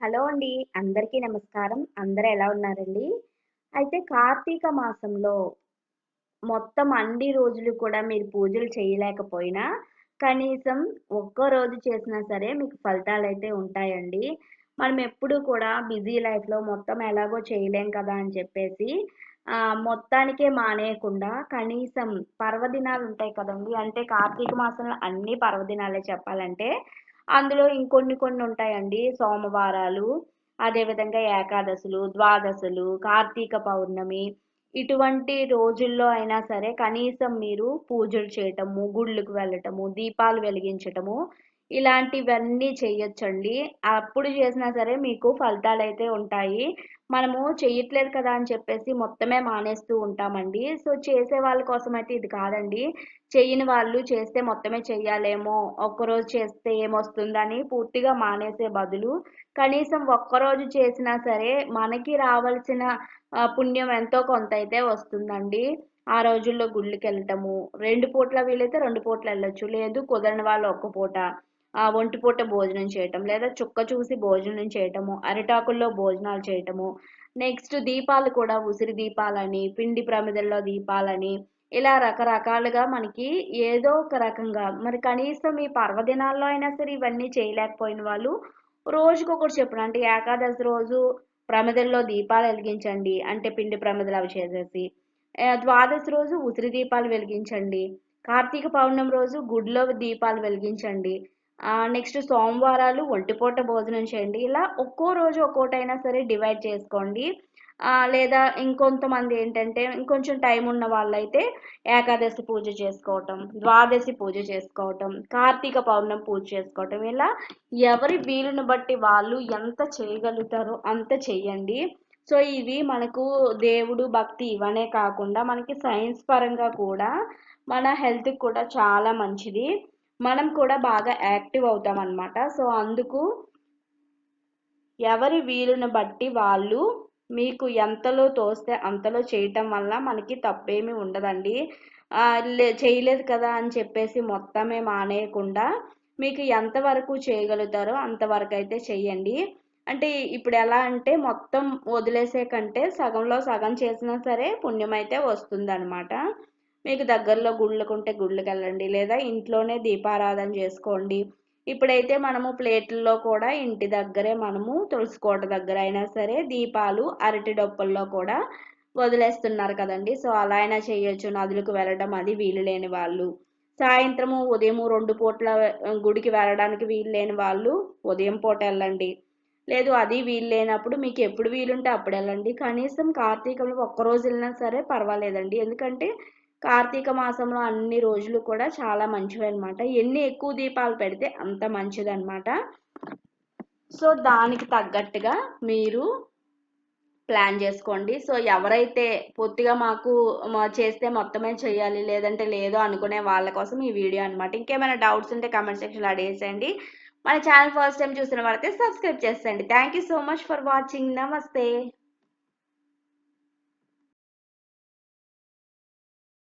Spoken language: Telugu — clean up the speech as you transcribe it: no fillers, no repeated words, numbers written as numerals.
హలో అండి. అందరికీ నమస్కారం. అందరూ ఎలా ఉన్నారండి? అయితే కార్తీక మాసంలో మొత్తం అన్ని రోజులు కూడా మీరు పూజలు చేయలేకపోయినా, కనీసం ఒక్క రోజు చేసినా సరే మీకు ఫలితాలైతే ఉంటాయండి. మనం ఎప్పుడూ కూడా బిజీ లైఫ్‌లో మొత్తం ఎలాగో చేయలేం కదా అని చెప్పేసి మొత్తానికే మానేయకుండా కనీసం పర్వదినాలుంటాయి కదండీ! అంటే కార్తీక మాసంలో అన్ని పర్వదినాలే చెప్పాలంటే. అందులో ఇంకొన్ని కొన్ని ఉంటాయండి. సోమవారాలు, అదేవిధంగా ఏకాదశులు, ద్వాదశులు, కార్తీక పౌర్ణమి ఇటువంటి రోజుల్లో అయినా సరే కనీసం మీరు పూజలు చేయటము, గుళ్ళకి వెళ్ళటము, దీపాలు వెలిగించటము ఇలాంటివన్నీ చెయ్యొచ్చండి. అప్పుడు చేసినా సరే మీకు ఫలితాలైతే ఉంటాయి. మనము చెయ్యట్లేదు కదా అని చెప్పేసి మొత్తమే మానేస్తూ ఉంటామండి. సో, చేసే వాళ్ళ కోసమైతే ఇది కాదండి. చెయ్యని వాళ్ళు చేస్తే మొత్తమే చెయ్యాలేమో, ఒక్కరోజు చేస్తే ఏమొస్తుందని పూర్తిగా మానేసే బదులు, కనీసం ఒక్కరోజు చేసినా సరే మనకి రావాల్సిన పుణ్యం ఎంతో కొంతైతే వస్తుందండి. ఆ రోజుల్లో గుళ్ళకెళ్ళటము, 2 పూట్ల వీలైతే 2 పూటలెళ్ళొచ్చు. లేదు కుదరని వాళ్ళు ఒక్క పూట. ఒంటి పూట భోజనం చేయటం, లేదా చుక్క చూసి భోజనం చేయటము, అరిటాకుల్లో భోజనాలు చేయటము. నెక్స్ట్ దీపాలు కూడా ఉసిరి దీపాలని, పిండి ప్రమిదల్లో దీపాలని, ఇలా రకరకాలుగా మనకి ఏదో ఒక రకంగా మరి కనీసం ఈ పర్వదినాల్లో అయినా సరే ఇవన్నీ చేయలేకపోయిన వాళ్ళు రోజుకొకటి చొప్పున అంటే ఏకాదశి రోజు ప్రమిదల్లో దీపాలు వెలిగించండి. అంటే పిండి ప్రమిదలు అవి చేసేసి. ద్వాదశి రోజు ఉసిరి దీపాలు వెలిగించండి. కార్తీక పౌర్ణమి రోజు గుడిలో దీపాలు వెలిగించండి. నెక్స్ట్ సోమవారాలు ఒంటిపూట భోజనం చేయండి. ఇలా ఒక్కో రోజు ఒక్కోటైనా సరే డివైడ్ చేసుకోండి. లేదా ఇంకొంతమంది ఏంటంటే ఇంకొంచెం టైం ఉన్న వాళ్ళైతే ఏకాదశి పూజ చేసుకోవటం, ద్వాదశి పూజ చేసుకోవటం, కార్తీక పౌర్ణమి పూజ చేసుకోవటం ఇలా ఎవరి వీలుని బట్టి వాళ్ళు ఎంత చేయగలుగుతారో అంత చెయ్యండి. సో, ఇవి మనకు దేవుడు, భక్తి ఇవనే కాకుండా మనకి సైన్స్ పరంగా కూడా మన హెల్త్‌కి కూడా చాలా మంచిది. మనం కూడా బాగా యాక్టివ్ అవుతామనమాట. సో, అందుకు ఎవరి వీలుని బట్టి వాళ్ళు మీకు ఎంతలో తోస్తే అంతలో చేయటం వల్ల మనకి తప్పేమీ ఉండదండి. చేయలేదు కదా అని చెప్పేసి మొత్తమే మానేయకుండా మీకు ఎంతవరకు చేయగలుగుతారో అంతవరకైతే చెయ్యండి. అంటే ఇప్పుడు ఎలా అంటే మొత్తం వదిలేసే కంటే సగంలో సగం చేసినా సరే పుణ్యమైతే వస్తుందనమాట. మీకు దగ్గరలో గుళ్ళకుంటే గుళ్ళకెళ్ళండి. లేదా ఇంట్లోనే దీపారాధన చేసుకోండి. ఇప్పుడైతే మనము ప్లేట్లలో కూడా ఇంటి దగ్గరే మనము తులసి కోట దగ్గర అయినా సరే దీపాలు అరటి డొప్పల్లో కూడా వదిలేస్తున్నారు కదండి. సో, అలా అయినా చేయొచ్చు. నదులకు వెళ్ళడం అది వీలు లేని వాళ్ళు. సాయంత్రము ఉదయము 2 పూట్ల గుడికి వెళ్ళడానికి వీలు లేని వాళ్ళు ఉదయం పూట వెళ్ళండి. లేదు అది వీలు లేనప్పుడు మీకు ఎప్పుడు వీలుంటే అప్పుడు వెళ్ళండి. కనీసం కార్తీకంలో ఒక్కరోజు వెళ్ళినా సరే పర్వాలేదండి. ఎందుకంటే కార్తీక మాసంలో అన్ని రోజులు కూడా చాలా మంచివన్నమాట. ఎన్ని ఎక్కువ దీపాలు పెడితే అంత మంచిదన్నమాట. సో, దానికి తగ్గట్టుగా మీరు ప్లాన్ చేసుకోండి. సో, ఎవరైతే పూర్తిగా మాకు చేస్తే మొత్తమే చేయాలి లేదంటే లేదు అనుకునే వాళ్ళ కోసం ఈ వీడియో అనమాట. ఇంకేమైనా డౌట్స్ ఉంటే కామెంట్ సెక్షన్‌లో అడిగేసేయండి. మన ఛానల్ ఫస్ట్ టైం చూసిన వారైతే సబ్స్క్రైబ్ చేసేయండి. Thank you so much for watching. నమస్తే.